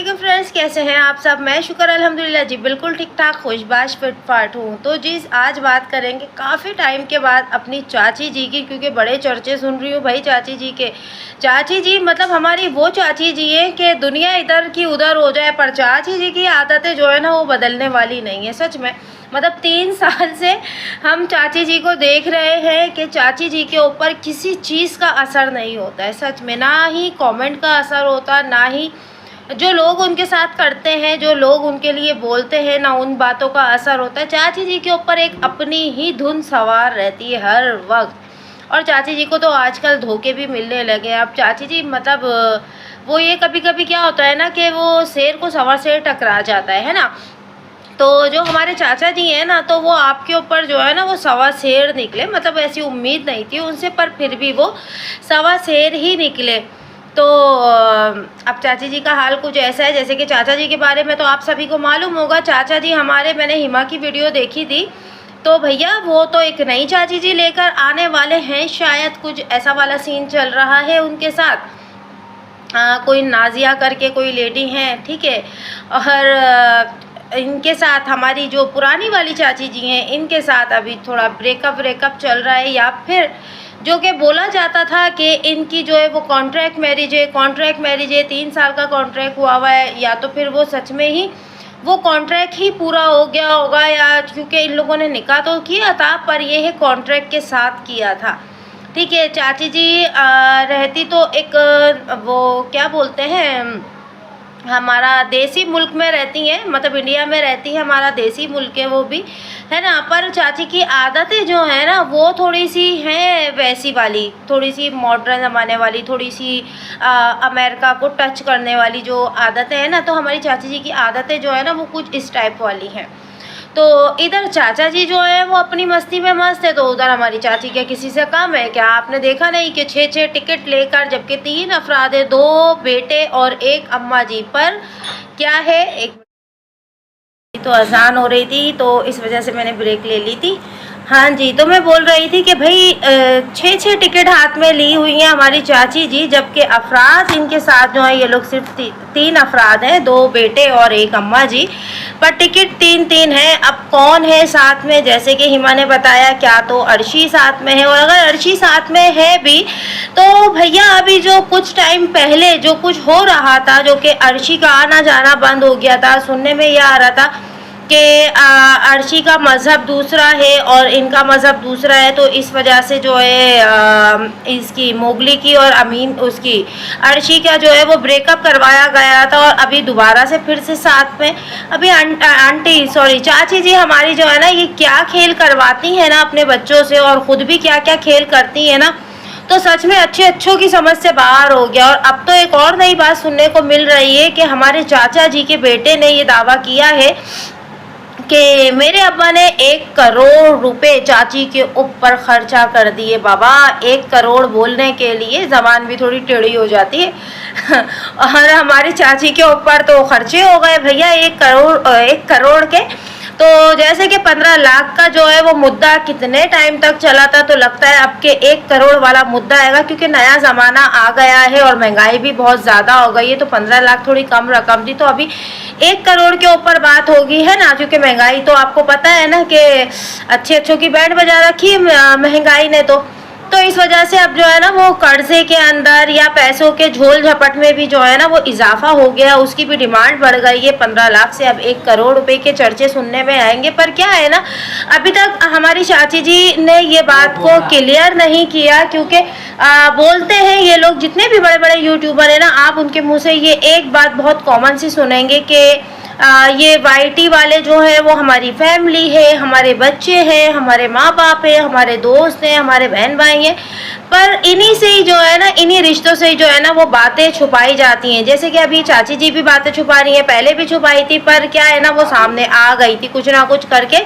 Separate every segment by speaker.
Speaker 1: वालेकुम फ्रेंड्स, कैसे हैं आप सब। मैं शुक्र अल्हम्दुलिल्लाह जी बिल्कुल ठीक ठाक खुशबाश फिटफाट हूँ। तो जी आज बात करेंगे काफ़ी टाइम के बाद अपनी चाची जी की, क्योंकि बड़े चर्चे सुन रही हूँ भाई चाची जी के। चाची जी मतलब हमारी वो चाची जी हैं कि दुनिया इधर की उधर हो जाए, पर चाची जी की आदतें जो है ना वो बदलने वाली नहीं है सच में। मतलब 3 साल से हम चाची जी को देख रहे हैं कि चाची जी के ऊपर किसी चीज़ का असर नहीं होता है सच में। ना ही कमेंट का असर होता, ना ही जो लोग उनके साथ करते हैं, जो लोग उनके लिए बोलते हैं, ना उन बातों का असर होता है। चाची जी के ऊपर एक अपनी ही धुन सवार रहती है हर वक्त। और चाची जी को तो आजकल धोखे भी मिलने लगे। अब चाची जी मतलब वो ये कभी कभी क्या होता है ना कि वो शेर को सवा शेर टकरा जाता है ना। तो जो हमारे चाचा जी हैं ना, तो वो आपके ऊपर जो है ना वो सवा शेर निकले। मतलब ऐसी उम्मीद नहीं थी उनसे, पर फिर भी वो सवा शेर ही निकले। तो अब चाची जी का हाल कुछ ऐसा है, जैसे कि चाचा जी के बारे में तो आप सभी को मालूम होगा। चाचा जी हमारे, मैंने हिमा की वीडियो देखी थी, तो भैया वो तो एक नई चाची जी लेकर आने वाले हैं शायद। कुछ ऐसा वाला सीन चल रहा है उनके साथ। कोई नाजिया करके कोई लेडी हैं, ठीक है। और इनके साथ हमारी जो पुरानी वाली चाची जी हैं, इनके साथ अभी थोड़ा ब्रेकअप चल रहा है। या फिर जो कि बोला जाता था कि इनकी जो है वो कॉन्ट्रैक्ट मैरिज है, 3 साल का कॉन्ट्रैक्ट हुआ है। या तो फिर वो सच में ही वो कॉन्ट्रैक्ट ही पूरा हो गया होगा, या क्योंकि इन लोगों ने निकाह तो किया था पर ये है कॉन्ट्रैक्ट के साथ किया था, ठीक है। चाची जी रहती तो एक वो क्या बोलते हैं, हमारा देसी मुल्क में रहती हैं, मतलब इंडिया में रहती है, हमारा देसी मुल्क है वो भी, है ना। पर चाची की आदतें जो है ना वो थोड़ी सी हैं वैसी वाली, थोड़ी सी मॉडर्न ज़माने वाली, थोड़ी सी अमेरिका को टच करने वाली जो आदतें हैं ना। तो हमारी चाची जी की आदतें जो है ना वो कुछ इस टाइप वाली हैं। तो इधर चाचा जी जो है वो अपनी मस्ती में मस्त है, तो उधर हमारी चाची क्या किसी से कम है क्या। आपने देखा नहीं कि 6-6 टिकट लेकर, जबकि 3 अफराद है, 2 बेटे और 1 अम्मा जी। पर क्या है, एक तो अजान हो रही थी तो इस वजह से मैंने ब्रेक ले ली थी। हाँ जी, तो मैं बोल रही थी कि भाई 6-6 टिकट हाथ में ली हुई हैं हमारी चाची जी, जबकि अफराद इनके साथ जो है ये लोग सिर्फ 3 अफराद हैं, 2 बेटे और 1 अम्मा जी। पर टिकट 3-3 हैं। अब कौन है साथ में, जैसे कि हिमा ने बताया, क्या तो अर्शी साथ में है। और अगर अर्शी साथ में है भी तो भैया अभी जो कुछ टाइम पहले जो कुछ हो रहा था, जो कि अर्शी का आना जाना बंद हो गया था, सुनने में यह आ रहा था कि अर्शी का मज़हब दूसरा है और इनका मज़हब दूसरा है। तो इस वजह से जो है इसकी मोगली की और अमीन उसकी अर्शी का जो है वो ब्रेकअप करवाया गया था। और अभी दोबारा से फिर से साथ में अभी आंटी सॉरी चाची जी हमारी जो है ना ये क्या खेल करवाती है ना अपने बच्चों से, और ख़ुद भी क्या क्या खेल करती है ना। तो सच में अच्छों की समझ से बाहर हो गया। और अब तो एक और नई बात सुनने को मिल रही है कि हमारे चाचा जी के बेटे ने ये दावा किया है कि मेरे अब्बा ने 1 करोड़ रुपए चाची के ऊपर खर्चा कर दिए। बाबा 1 करोड़ बोलने के लिए ज़बान भी थोड़ी टेढ़ी हो जाती है और हमारी चाची के ऊपर तो खर्चे हो गए भैया 1 करोड़ के। तो जैसे कि 15 लाख का जो है वो मुद्दा कितने टाइम तक चला था, तो लगता है अब के 1 करोड़ वाला मुद्दा आएगा, क्योंकि नया ज़माना आ गया है और महंगाई भी बहुत ज़्यादा हो गई है। तो 15 लाख थोड़ी कम रकम थी, तो अभी 1 करोड़ के ऊपर बात होगी, है ना। क्योंकि महंगाई तो आपको पता है ना कि अच्छों की बैंड बजा रखी है महंगाई ने। तो इस वजह से अब जो है ना वो कर्जे के अंदर या पैसों के झोल झपट में भी जो है ना वो इजाफा हो गया, उसकी भी डिमांड बढ़ गई है। 15 लाख से अब 1 करोड़ रुपए के चर्चे सुनने में आएंगे। पर क्या है ना, अभी तक हमारी चाची जी ने ये बात को क्लियर नहीं किया, क्योंकि बोलते हैं ये लोग, जितने भी बड़े बड़े यूट्यूबर है ना, आप उनके मुँह से ये एक बात बहुत कॉमन सी सुनेंगे कि ये वाईटी वाले जो है वो हमारी फैमिली है, हमारे बच्चे हैं, हमारे माँ बाप है, हमारे दोस्त हैं, हमारे बहन भाई हैं। पर इन्हीं से ही जो है ना, इन्हीं रिश्तों से ही जो है ना वो बातें छुपाई जाती हैं। जैसे कि अभी चाची जी भी बातें छुपा रही हैं, पहले भी छुपाई थी, पर क्या है ना वो सामने आ गई थी कुछ ना कुछ करके।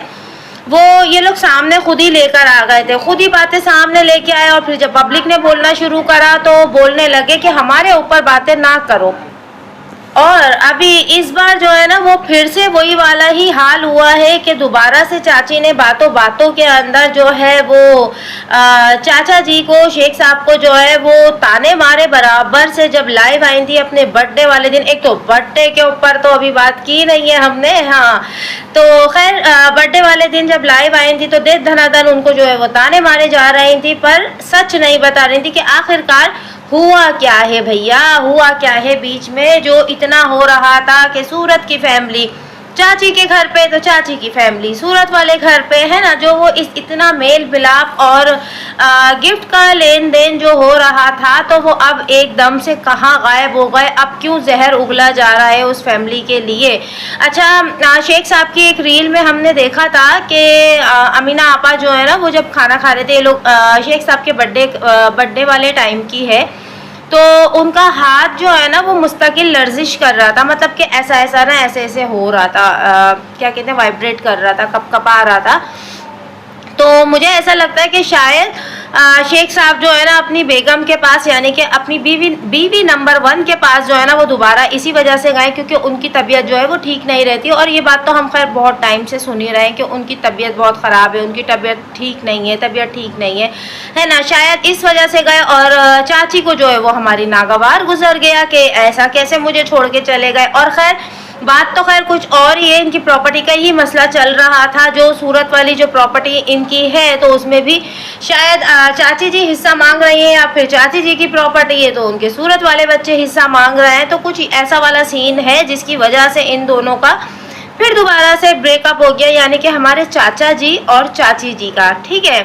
Speaker 1: वो ये लोग सामने खुद ही लेकर आ गए थे, खुद ही बातें सामने लेके आए। और फिर जब पब्लिक ने बोलना शुरू करा तो बोलने लगे कि हमारे ऊपर बातें ना करो, और अभी इस बार जो है ना वो फिर से वही वाला ही हाल हुआ है कि दोबारा से चाची ने बातों बातों के अंदर जो है वो चाचा जी को, शेख साहब को जो है वो ताने मारे बराबर से। जब लाइव आई थी अपने बर्थडे वाले दिन, एक तो बर्थडे के ऊपर तो अभी बात की नहीं है हमने, हाँ, तो खैर बर्थडे वाले दिन जब लाइव आई थी तो दे धनाधन उनको जो है वो ताने मारे जा रही थी, पर सच नहीं बता रही थी कि आखिरकार हुआ क्या है भैया, हुआ क्या है बीच में जो इतना हो रहा था कि सूरत की फैमिली चाची के घर पे तो चाची की फैमिली सूरत वाले घर पे, है ना, जो वो इतना मेल मिलाप और गिफ्ट का लेन देन जो हो रहा था, तो वो अब एकदम से कहाँ गायब हो गए, अब क्यों जहर उगला जा रहा है उस फैमिली के लिए। अच्छा, शेख साहब की एक रील में हमने देखा था कि अमीना आपा जो है ना वो जब खाना खा रहे थे, ये लोग शेख साहब के बर्थडे वाले टाइम की है, तो उनका हाथ जो है ना वो मुस्तकिल लर्जिश कर रहा था, मतलब कि ऐसा ऐसा ना ऐसे ऐसे हो रहा था, क्या कहते हैं, वाइब्रेट कर रहा था, कपकपा रहा था। तो मुझे ऐसा लगता है कि शायद शेख साहब जो है ना अपनी बेगम के पास, यानी कि अपनी बीवी नंबर 1 के पास जो है ना वो दोबारा इसी वजह से गए क्योंकि उनकी तबीयत जो है वो ठीक नहीं रहती। और ये बात तो हम खैर बहुत टाइम से सुन ही रहे हैं कि उनकी तबीयत बहुत ख़राब है, उनकी तबीयत ठीक नहीं है, तबीयत ठीक नहीं है ना, शायद इस वजह से गए। और चाची को जो है वो हमारी नागवार गुजर गया कि ऐसा कैसे मुझे छोड़ के चले गए। और खैर बात तो खैर कुछ और ही है, इनकी प्रॉपर्टी का ही मसला चल रहा था, जो सूरत वाली जो प्रॉपर्टी इनकी है तो उसमें भी शायद चाची जी हिस्सा मांग रही हैं, या फिर चाची जी की प्रॉपर्टी है तो उनके सूरत वाले बच्चे हिस्सा मांग रहे हैं। तो कुछ ऐसा वाला सीन है जिसकी वजह से इन दोनों का फिर दोबारा से ब्रेकअप हो गया, यानी कि हमारे चाचा जी और चाची जी का। ठीक है,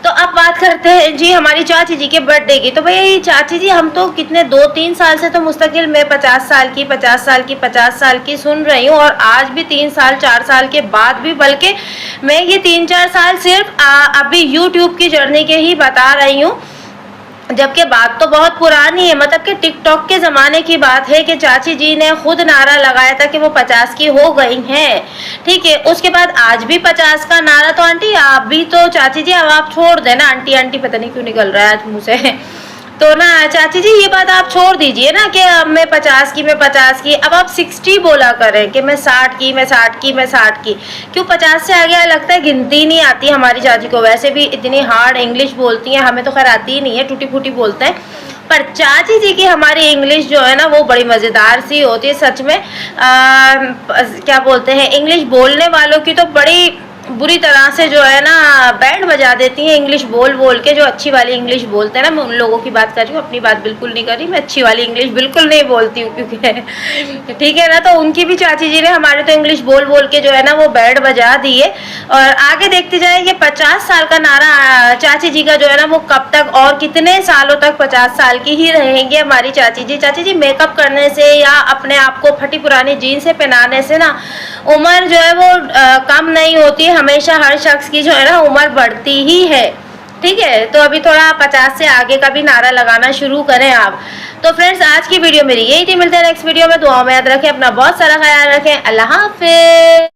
Speaker 1: तो अब बात करते हैं जी हमारी चाची जी के बर्थडे की। तो भाई चाची जी, हम तो कितने 2-3 साल से तो मुस्तकिल मैं 50 साल की 50 साल की 50 साल की सुन रही हूँ, और आज भी 3 साल 4 साल के बाद भी, बल्कि मैं ये 3-4 साल सिर्फ अभी यूट्यूब की जर्नी के ही बता रही हूँ, जबकि बात तो बहुत पुरानी है, मतलब कि टिकटॉक के ज़माने की बात है कि चाची जी ने खुद नारा लगाया था कि वो 50 की हो गई हैं। ठीक है, उसके बाद आज भी 50 का नारा। तो आंटी आप भी तो, चाची जी अब आप छोड़ देना, आंटी आंटी पता नहीं क्यों निकल रहा है आज मुँह से, तो ना चाची जी ये बात आप छोड़ दीजिए ना कि अब मैं 50 की, मैं 50 की, अब आप 60 बोला करें कि मैं 60 की, मैं 60 की, मैं 60 की। क्यों 50 से आगे लगता है गिनती नहीं आती हमारी चाची को, वैसे भी इतनी हार्ड इंग्लिश बोलती हैं, हमें तो खैर आती ही नहीं है, टूटी फूटी बोलते हैं, पर चाची जी की हमारी इंग्लिश जो है ना वो बड़ी मज़ेदार सी होती है सच में। क्या बोलते हैं, इंग्लिश बोलने वालों की तो बड़ी बुरी तरह से जो है ना बैंड बजा देती हैं इंग्लिश बोल बोल के, जो अच्छी वाली इंग्लिश बोलते हैं ना, मैं उन लोगों की बात कर रही हूँ, अपनी बात बिल्कुल नहीं कर रही, मैं अच्छी वाली इंग्लिश बिल्कुल नहीं बोलती हूँ क्योंकि ठीक है ना। तो उनकी भी चाची जी ने हमारे तो इंग्लिश बोल बोल के जो है ना वो बैंड बजा दिए। और आगे देखते जाए कि 50 साल का नारा चाची जी का जो है ना वो कब तक और कितने सालों तक 50 साल की ही रहेंगे हमारी चाची जी। चाची जी मेकअप करने से या अपने आप को फटी पुरानी जीन्स से पहनाने से ना उम्र जो है वो कम नहीं होती, हमेशा हर शख्स की जो है ना उम्र बढ़ती ही है। ठीक है, तो अभी थोड़ा 50 से आगे का भी नारा लगाना शुरू करें आप। तो फ्रेंड्स आज की वीडियो मेरी यही थी, मिलते हैं नेक्स्ट वीडियो में, दुआओं में याद रखें, अपना बहुत सारा ख्याल रखें, अल्लाह हाफिज़।